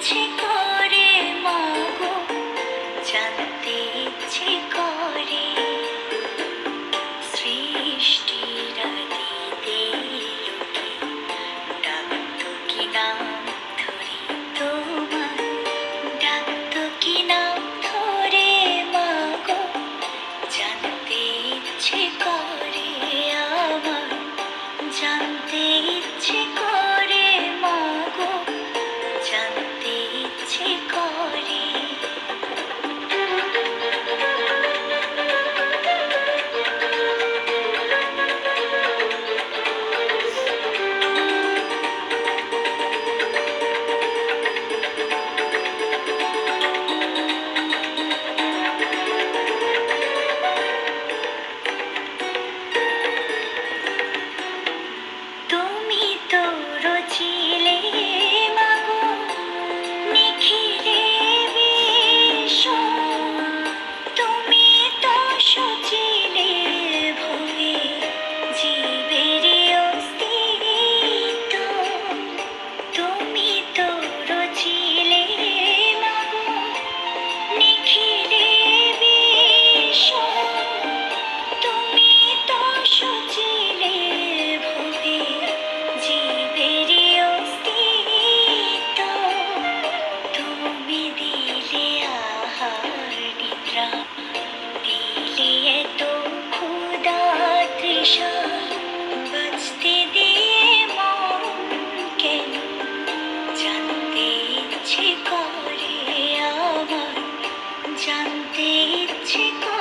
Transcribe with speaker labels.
Speaker 1: ইচ্ছে করে মাগো, জানতে ইচ্ছে করে সৃষ্টির আদিতে লোকে ডাকতো কি নাম ধরে তোমার, ডাকতো কি নাম ধরে মাগো, জানতে ইচ্ছে করে আমার, জানতে ইচ্ছে করে মাগো, জানতে ইচ্ছে করে। তুমি তো রচিলে মাগো নিখিলে বিশ্ব, তুমি তো সচিলে ভবে জীবের অস্তিত্ব, তুমি তো রচিলে মাগো নিখিলে বিশ্ব, তুমি তো সচিলে ভবে জীবের অস্তিত্ব, তুমি দিলে আহার নিদ্রা, দিলে এত ক্ষুধা তৃষা, বাঁচতে দিয়ে মন কেন, জানতে ইচ্ছে করে আমার, জানতে ইচ্ছে করে।